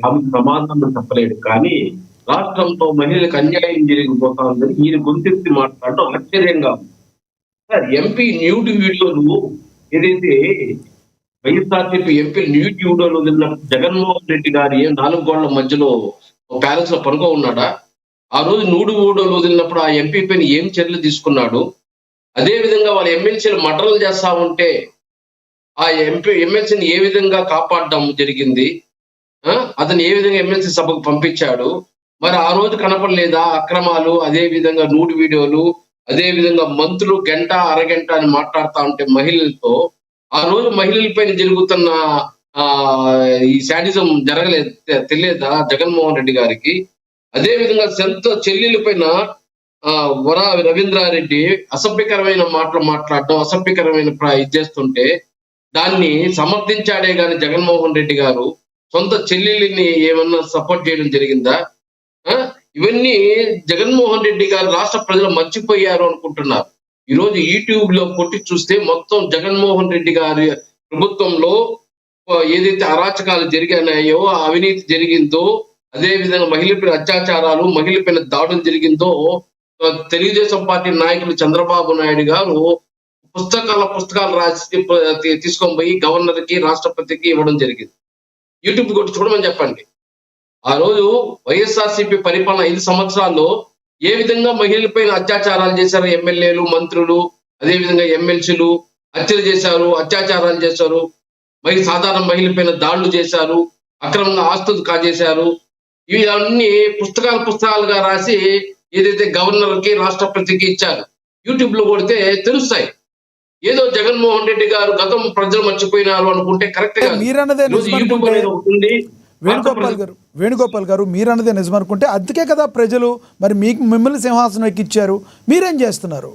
ఆమెకు సమాధానం చెప్పలేడు. కానీ రాష్ట్రంతో మహిళలకు అన్యాయం జరిగిపోతా ఉందని ఈయన గొంతెత్తి మాట్లాడడం ఆశ్చర్యంగా ఉంది. సార్ ఎంపీ న్యూడ్ వీడియోలు ఏదైతే వైఎస్ఆర్సీపీ ఎంపీ న్యూడ్ వీడియోలు వదిలినప్పుడు జగన్మోహన్ రెడ్డి గారి 4 గోళ్ల మధ్యలో ప్యాలెస్ లో పనుకో ఉన్నాడా? ఆ రోజు నూడు వీడియోలు వదిలినప్పుడు ఆ ఎంపీ పైన ఏం చర్యలు తీసుకున్నాడు? అదే విధంగా వాళ్ళ ఎమ్మెల్సీలు మర్డర్లు చేస్తా ఉంటే ఆ ఎమ్మెల్సీని ఏ విధంగా కాపాడడం జరిగింది? అతను ఏ విధంగా ఎమ్మెల్సీ సభకు పంపించాడు? మరి ఆ రోజు కనపడలేదా అక్రమాలు? అదే విధంగా నూడు వీడియోలు, అదే విధంగా మంత్రులు గంట అరగంట అని మాట్లాడుతా ఉంటే మహిళలతో, ఆ రోజు మహిళలపైన జరుగుతున్న ఈ శాడిజం జరగలేదు, తెలియదా జగన్మోహన్ రెడ్డి గారికి? అదే విధంగా సొంత చెల్లెల పైన వరా రవీంద్రారెడ్డి అసభ్యకరమైన మాటలు మాట్లాడడం, అసభ్యకరమైన ఇది చేస్తుంటే దాన్ని సమర్థించాడే గాని జగన్మోహన్ రెడ్డి గారు సొంత చెల్లెల్ని ఏమన్నా సపోర్ట్ చేయడం జరిగిందా? ఇవన్నీ జగన్మోహన్ రెడ్డి గారు రాష్ట్ర ప్రజలు మర్చిపోయారు అనుకుంటున్నారు. ఈ రోజు యూట్యూబ్ లో కొట్టి చూస్తే మొత్తం జగన్మోహన్ రెడ్డి గారి ప్రభుత్వంలో ఏదైతే అరాచకాలు జరిగినాయో, అవినీతి జరిగిందో, అదే విధంగా మహిళపైన అత్యాచారాలు, మహిళపైన దాడులు జరిగిందో తెలుగుదేశం పార్టీ నాయకులు చంద్రబాబు నాయుడు గారు పుస్తకాలు రాసి తీసుకొని పోయి గవర్నర్ కి, రాష్ట్రపతికి ఇవ్వడం జరిగింది. యూట్యూబ్ కొట్టి చూడమని చెప్పండి. ఆ రోజు వైఎస్ఆర్సీపీ పరిపాలన 5 సంవత్సరాల్లో ఏ విధంగా మహిళలపైన అత్యాచారాలు చేశారు ఎమ్మెల్యేలు, మంత్రులు, అదే విధంగా ఎమ్మెల్సీలు హత్యలు చేశారు, అత్యాచారాలు చేశారు, సాధారణ మహిళలపైన దాడులు చేశారు, అక్రమంగా ఆస్తులు కాజేశారు. ఇవి అన్ని పుస్తకాలుగా రాసి ఏదైతే గవర్నర్ కి, రాష్ట్రపతికి ఇచ్చారు. యూట్యూబ్ లో కొడితే తెలుస్తాయి. ఏదో జగన్మోహన్ రెడ్డి గారు గతం ప్రజలు మర్చిపోయినారు అనుకుంటే కరెక్ట్ గా వేణుగోపాల్ గారు మీరన్నదే నిజం అనుకుంటే అందుకే కదా ప్రజలు మరి మిమ్మల్ని సింహాసనం ఎక్కిచ్చారు. మీరేం చేస్తున్నారు?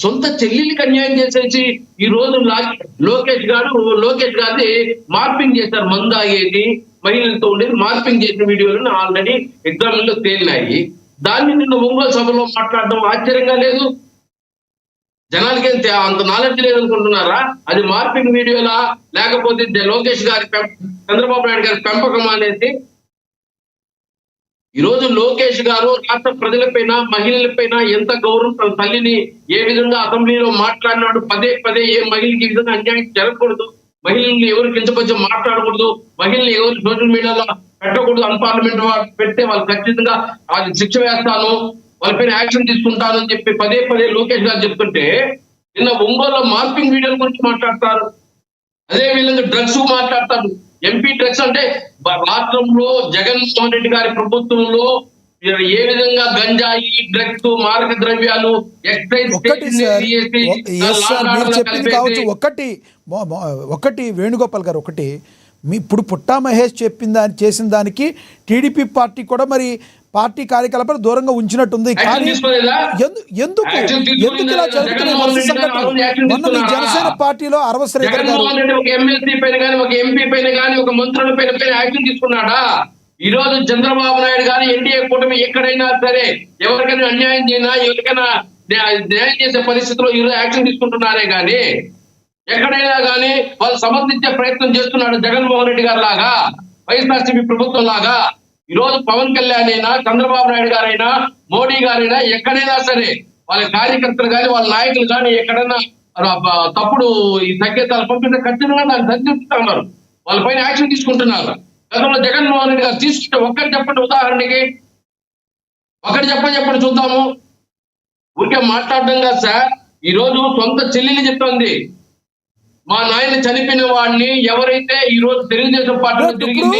సొంత చెల్లెలికి అన్యాయం చేసేసి ఈ రోజు లోకేష్ గారిని మార్పింగ్ చేశారు. మందు ఆగేది, మహిళలతో ఉండేది మార్పింగ్ చేసిన వీడియోలను ఆల్రెడీ ఎగ్జామ్లో తేలినాయి. దాన్ని నిన్న ఒంగోలు సభలో మాట్లాడడం ఆశ్చర్యంగా లేదు? జనాలకి అంత నాలెడ్జ్ లేదనుకుంటున్నారా? అది మార్పింగ్ వీడియోలా, లేకపోతే లోకేష్ గారి చంద్రబాబు నాయుడు గారి పెంపకం అనేది? ఈ రోజు లోకేష్ గారు రాష్ట్ర ప్రజలపైన, మహిళలపైన ఎంత గౌరవం, తన తల్లిని ఏ విధంగా అసెంబ్లీలో మాట్లాడినాడు. పదే ఏ మహిళకి ఈ విధంగా అన్యాయం జరగకూడదు, మహిళల్ని ఎవరు కించపరిచి మాట్లాడకూడదు, మహిళల్ని ఎవరు సోషల్ మీడియాలో పెట్టకూడదు, అన్పార్లమెంట్ పెడితే వాళ్ళు ఖచ్చితంగా వాళ్ళు శిక్ష వేస్తాను, వాళ్ళపైన యాక్షన్ తీసుకుంటాను అని చెప్పి పదే లోకేష్ గారు చెప్తుంటే నిన్న ఒంగోలులో మార్పింగ్ వీడియోల గురించి మాట్లాడతారు. అదే విధంగా డ్రగ్స్ మాట్లాడతారు. ఎంపీ డ్రగ్స్ అంటే రాష్ట్రంలో జగన్మోహన్ రెడ్డి గారి ప్రభుత్వంలో ఏ విధంగా గంజాయి, డ్రగ్స్, మారక ద్రవ్యాలు, ఒకటి వేణుగోపాల్ గారు, ఒకటి ఇప్పుడు పుట్టా మహేష్ చేసిన దానికి టీడీపీ పార్టీ కూడా మరి పార్టీ కార్యకలాపాలు దూరంగా ఉంచినట్టుంది. కానీ ఎందుకు ఇలా జరుగుతున్నాయి? మొన్న మీ జనసేన పార్టీలో అరవశ్రేఖర్ గారు ఒక ఎమ్మెల్సీ పైన కానీ, ఒక ఎంపీ పైన కానీ, ఒక మంత్రుల పైన యాక్షన్ తీసుకున్నాడా? ఈ రోజు చంద్రబాబు నాయుడు గారు ఎన్డీఏ కూటమి ఎక్కడైనా సరే ఎవరికైనా అన్యాయం చేసినా, ఎవరికైనా న్యాయం చేసే పరిస్థితిలో ఈరోజు యాక్షన్ తీసుకుంటున్నారే కానీ ఎక్కడైనా కానీ వాళ్ళు సమర్థించే ప్రయత్నం చేస్తున్నాడు జగన్మోహన్ రెడ్డి గారు లాగా, వైఎస్ఆర్సీపీ ప్రభుత్వం లాగా. ఈ రోజు పవన్ కళ్యాణ్ అయినా, చంద్రబాబు నాయుడు గారైనా, మోడీ గారైనా ఎక్కడైనా సరే వాళ్ళ కార్యకర్తలు కానీ, వాళ్ళ నాయకులు కానీ ఎక్కడైనా తప్పుడు ఈ సంకేతాలు పంపిస్తే ఖచ్చితంగా దాన్ని సరిదిద్దుతున్నారు, వాళ్ళపైన యాక్షన్ తీసుకుంటున్నారు. గతంలో జగన్మోహన్ రెడ్డి గారు తీసుకుంటే ఒక్కటి చెప్పండి, ఉదాహరణకి ఒకటి చెప్పండి చూద్దాము. ఊరికే మాట్లాడడం కాదు సార్. ఈ రోజు సొంత చెల్లెలు చెప్తుంది, మా నాయన చనిపోయిన వాడిని ఎవరైతే ఈ రోజు తెలుగుదేశం పార్టీలో తిరిగింది,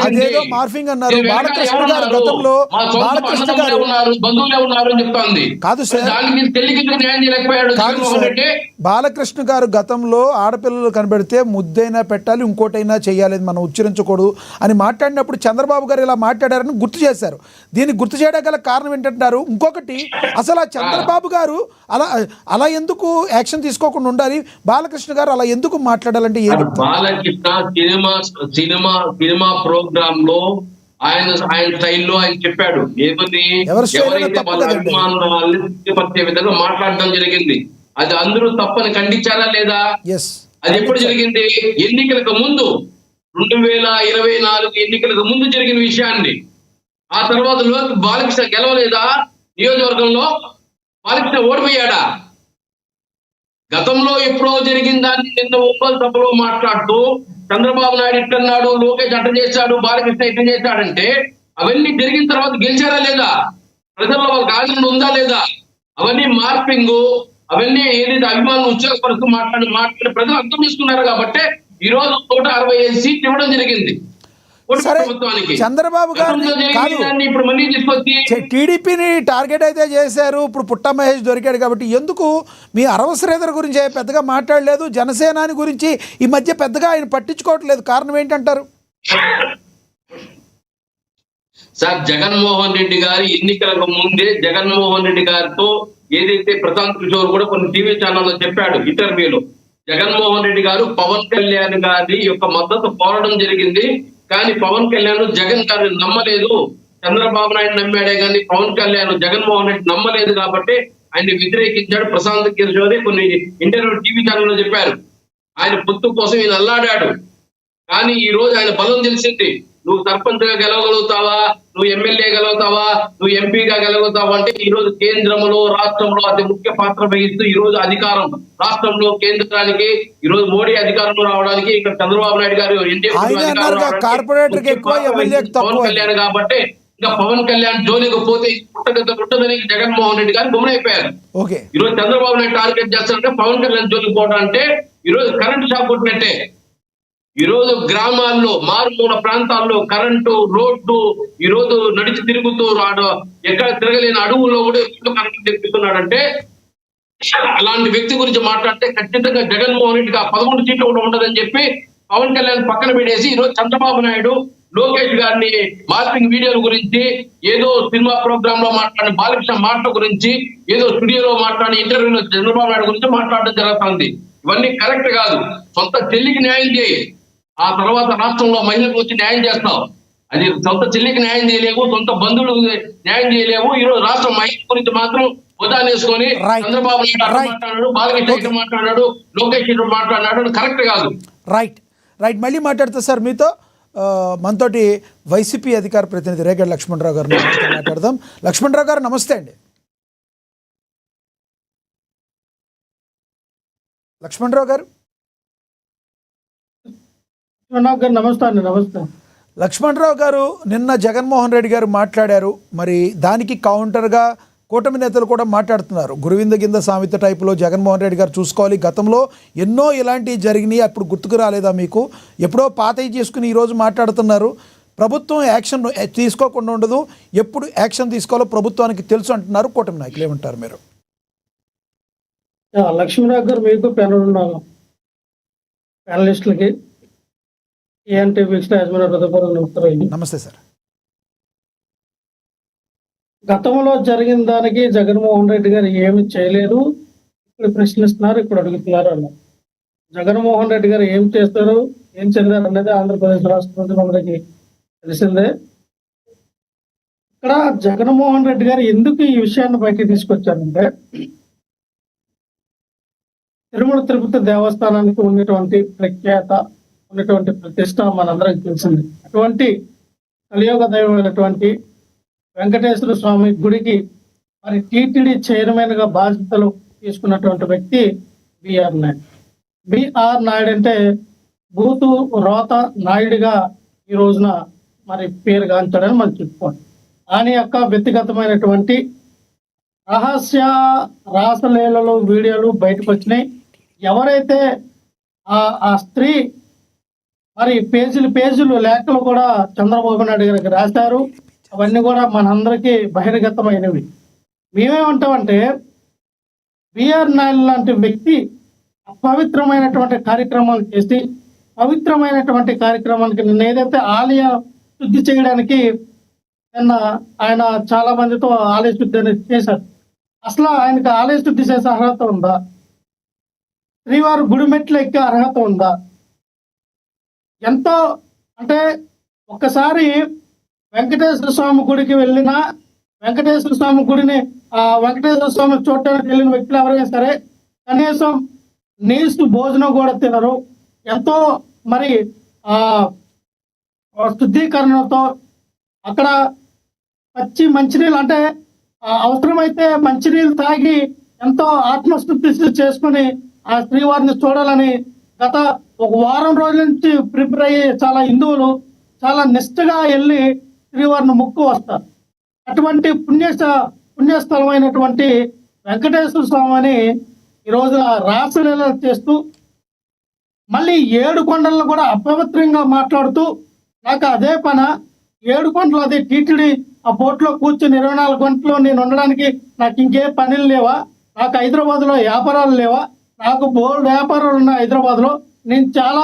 అదేదో మార్ఫింగ్ అన్నారు. బాలకృష్ణ గారు గతంలో బంధువులే ఉన్నారు అని చెప్తాంది. కాదు సార్, న్యాయం చేయలేకపోయాడు. బాలకృష్ణ గారు గతంలో ఆడపిల్లలు కనబెడితే ముద్దైనా పెట్టాలి, ఇంకోటైనా చేయాలి, మనం ఉచ్చరించకూడదు అని మాట్లాడినప్పుడు చంద్రబాబు గారు ఇలా మాట్లాడారని గుర్తు చేశారు. దీన్ని గుర్తు చేయడం గల కారణం ఏంటంటారు? ఇంకొకటి, అసలు ఆ చంద్రబాబు గారు అలా ఎందుకు యాక్షన్ తీసుకోకుండా ఉండాలి? బాలకృష్ణ గారు అలా ఎందుకు మాట్లాడాలంటే బాలకృష్ణ సినిమా ప్రోగ్రామ్ లో ఆయన స్టైల్లో ఆయన చెప్పాడు, ఎవరైతే వాళ్ళ అభిమానులు విధంగా మాట్లాడడం జరిగింది. అది అందరూ తప్పని ఖండించారా లేదా? అది ఎప్పుడు జరిగింది? ఎన్నికలకు ముందు, 2024 ఎన్నికలకు ముందు జరిగిన విషయాన్ని. ఆ తర్వాత బాలకృష్ణ గెలవలేదా నియోజకవర్గంలో? బాలకృష్ణ ఓడిపోయాడా? గతంలో ఎప్పుడో జరిగిన దాన్ని నిన్న ఒక్కల సభలో మాట్లాడుతూ చంద్రబాబు నాయుడు ఇట్టన్నాడు, లోకేష్ అట్ట చేశాడు, బాలకృష్ణ ఇట్ట చేశాడంటే అవన్నీ జరిగిన తర్వాత గెలిచారా లేదా? ప్రజల్లో వాళ్ళకి ఆనందం ఉందా లేదా? అవన్నీ మార్పింగ్, అవన్నీ ఏదైతే అభిమానులు ఉత్సాహపరుస్తూ మాట్లాడి ప్రజలు అర్థం చేసుకున్నారు కాబట్టి ఈ రోజు 165 సీట్లు ఇవ్వడం జరిగింది సరే, ప్రభుత్వానికి. చంద్రబాబు గారిని ఇప్పుడు మళ్ళీ తీసుకొచ్చి టీడీపీని టార్గెట్ అయితే చేశారు. ఇప్పుడు పుట్ట మహేష్ దొరికాడు కాబట్టి ఎందుకు మీ అరవ శ్రీధర్ గురించి పెద్దగా మాట్లాడలేదు, జనసేనాని గురించి ఈ మధ్య పెద్దగా ఆయన పట్టించుకోవట్లేదు, కారణం ఏంటంటారు? సార్, జగన్మోహన్ రెడ్డి గారి ఎన్నికలకు ముందే జగన్మోహన్ రెడ్డి గారితో ఏదైతే ప్రశాంత్ కిషోర్ కూడా కొన్ని టీవీ ఛానల్లో చెప్పాడు ఇంటర్వ్యూలో, జగన్మోహన్ రెడ్డి గారు పవన్ కళ్యాణ్ గారి యొక్క మద్దతు కోరడం జరిగింది. కానీ పవన్ కళ్యాణ్ జగన్ గారిని నమ్మలేదు. చంద్రబాబు నాయుడు నమ్మాడే కానీ పవన్ కళ్యాణ్ జగన్మోహన్ రెడ్డి నమ్మలేదు కాబట్టి ఆయన్ని వ్యతిరేకించాడు. ప్రశాంత్ కిషోర్ కొన్ని ఇంటర్వ్యూ టీవీ ఛానల్లో చెప్పారు. ఆయన పొత్తు కోసం ఈయన అల్లాడాడు. కానీ ఈ రోజు ఆయన బలం తెలిసింది. నువ్వు సర్పంచ్ గా గెలవగలుగుతావా, నువ్వు ఎమ్మెల్యే గెలుగుతావా, నువ్వు ఎంపీగా గెలవుతావా అంటే ఈ రోజు కేంద్రంలో రాష్ట్రంలో అతి ముఖ్య పాత్ర వహిస్తూ ఈ రోజు అధికారం రాష్ట్రంలో కేంద్రానికి ఈ రోజు మోడీ అధికారంలో రావడానికి ఇక్కడ చంద్రబాబు నాయుడు గారు పవన్ కళ్యాణ్ కాబట్టి ఇంకా పవన్ కళ్యాణ్ జోలికి పోతే పుట్టదని జగన్మోహన్ రెడ్డి గారు గుమ్మైపోయారు. ఈ రోజు చంద్రబాబు నాయుడు టార్గెట్ చేస్తారంటే పవన్ కళ్యాణ్ జోలికి పోవడం అంటే ఈ రోజు కరెంటు షాక్ కొట్టినట్టే. ఈ రోజు గ్రామాల్లో మారుమూల ప్రాంతాల్లో కరెంటు రోడ్డు ఈ రోజు నడిచి తిరుగుతూ ఎక్కడ తిరగలేని అడవుల్లో కూడా కరెంటు తెప్పిస్తున్నాడంటే అలాంటి వ్యక్తి గురించి మాట్లాడితే ఖచ్చితంగా జగన్మోహన్ రెడ్డికి 11 సీట్లు కూడా ఉండదని చెప్పి పవన్ కళ్యాణ్ పక్కన పెట్టేసి ఈ రోజు చంద్రబాబు నాయుడు లోకేష్ గారిని మార్పింగ్ వీడియోల గురించి, ఏదో సినిమా ప్రోగ్రామ్ లో మాట్లాడిన బాలకృష్ణ మాటల గురించి, ఏదో స్టూడియోలో మాట్లాడిన ఇంటర్వ్యూలో చంద్రబాబు నాయుడు గురించి మాట్లాడడం జరుగుతుంది. ఇవన్నీ కరెక్ట్ కాదు. సొంత చెల్లికి న్యాయం చేయి, ఆ తర్వాత రాష్ట్రంలో మహిళలకు వచ్చి న్యాయం చేస్తావు. అది సొంత చెల్లికి న్యాయం చేయలేవు, సొంత బంధువులకు న్యాయం చేయలేవు. ఈ రోజు రాష్ట్ర మహిళ గురించి మాత్రం ఉదాహరణేసుకొని చంద్రబాబు నాయుడు మాట్లాడాడు, బాలకృష్ణ మాట్లాడాడు, లోకేష్ మాట్లాడాడు, కరెక్ట్ కాదు. రైట్. మళ్ళీ మాట్లాడతా సార్ మీతో. మనతోటి వైసీపీ అధికార ప్రతినిధి రేగడి లక్ష్మణరావు గారు మాట్లాడదాం. లక్ష్మణరావు గారు నమస్తే అండి. లక్ష్మణరావు గారు నమస్తే. లక్ష్మణరావు గారు, నిన్న జగన్మోహన్ రెడ్డి గారు మాట్లాడారు. మరి దానికి కౌంటర్గా కూటమి నేతలు కూడా మాట్లాడుతున్నారు. గురువింద గింద సామెత టైపులో జగన్మోహన్ రెడ్డి గారు చూసుకోవాలి, గతంలో ఎన్నో ఇలాంటివి జరిగినాయి, అప్పుడు గుర్తుకు రాలేదా మీకు, ఎప్పుడో పాతవి చేసుకుని ఈరోజు మాట్లాడుతున్నారు. ప్రభుత్వం యాక్షన్ తీసుకోకుండా ఉండదు, ఎప్పుడు యాక్షన్ తీసుకోవాలో ప్రభుత్వానికి తెలుసు అంటున్నారు కూటమి నాయకులు. ఏమంటారు మీరు? లక్ష్మణరావు గారు, మీకు ప్యానలిస్టులకి నమస్తే సార్. గతంలో జరిగిన దానికి జగన్మోహన్ రెడ్డి గారు ఏమి చేయలేదు, ఇప్పుడు ప్రశ్నిస్తున్నారు, ఇప్పుడు అడుగుతున్నారు అన్న. జగన్మోహన్ రెడ్డి గారు ఏం చేస్తారు, ఏం చెందారు అనేది ఆంధ్రప్రదేశ్ రాష్ట్ర ప్రజలందరికీ తెలిసిందే. ఇక్కడ జగన్మోహన్ రెడ్డి గారు ఎందుకు ఈ విషయాన్ని బయటికి తీసుకొచ్చారంటే, తిరుమల తిరుపతి దేవస్థానానికి ఉన్నటువంటి ప్రఖ్యాత, ఉన్నటువంటి ప్రతిష్ట మనందరికి తెలిసింది. అటువంటి కలియుగ దైవమైనటువంటి వెంకటేశ్వర స్వామి గుడికి మరి టీటీడీ చైర్మన్ గా బాధ్యతలు తీసుకున్నటువంటి వ్యక్తి బిఆర్ నాయుడు. బిఆర్ నాయుడు అంటే బూతు రోత నాయుడిగా ఈ రోజున మరి పేరుగాంచాడని మనం చెప్పుకోండి. ఆయన యొక్క వ్యక్తిగతమైనటువంటి రహస్య రాసలీలలు వీడియోలు బయటకు వచ్చినాయి. ఎవరైతే ఆ స్త్రీ మరి పేజీలు లేఖలు కూడా చంద్రబాబు నాయుడు గారికి రాశారు, అవన్నీ కూడా మనందరికీ బహిర్గతమైనవి. మేమేమంటామంటే, బిఆర్ నాయుడు లాంటి వ్యక్తి అపవిత్రమైనటువంటి కార్యక్రమాలు చేసి, పవిత్రమైనటువంటి కార్యక్రమానికి నిన్న ఏదైతే ఆలయ శుద్ధి చేయడానికి నిన్న ఆయన చాలా మందితో ఆలయ శుద్ధి అనేది చేశారు. అసలు ఆయనకు ఆలయ శుద్ధి చేసే అర్హత ఉందా? శ్రీవారు గుడి మెట్లు ఎక్కే అర్హత ఉందా? ఎంతో అంటే ఒక్కసారి వెంకటేశ్వర స్వామి గుడికి వెళ్ళినా, వెంకటేశ్వర స్వామి గుడిని వెంకటేశ్వర స్వామి చూడటానికి వెళ్ళిన వ్యక్తులు ఎవరైనా సరే కనీసం నీసు భోజనం కూడా తినరు. ఎంతో మరి ఆ శుద్ధీకరణతో అక్కడ పచ్చి మంచినీళ్ళు అంటే అవసరమైతే మంచినీళ్ళు తాగి ఎంతో ఆత్మశుద్ధి చేసుకుని ఆ శ్రీవారిని చూడాలని గత ఒక వారం రోజుల నుంచి ప్రిపేర్ అయ్యి చాలా హిందువులు చాలా నిష్ఠగా వెళ్ళి శ్రీవారిని మొక్కు వస్తారు. అటువంటి పుణ్యస్థలమైనటువంటి వెంకటేశ్వర స్వామిని ఈ రోజున రాసలీలలు చేస్తూ మళ్ళీ 7 కొండలను కూడా అపవిత్రంగా మాట్లాడుతూ నాకు అదే పన 7 కొండలు అది టీటీడీ ఆ బోట్లో కూర్చొని 24 గంటలు నేను ఉండడానికి నాకు ఇంకే పనులు లేవా? నాకు హైదరాబాద్లో వ్యాపారాలు లేవా? నాకు బోల్డ్ వ్యాపారాలు ఉన్నాయి హైదరాబాద్లో, నేను చాలా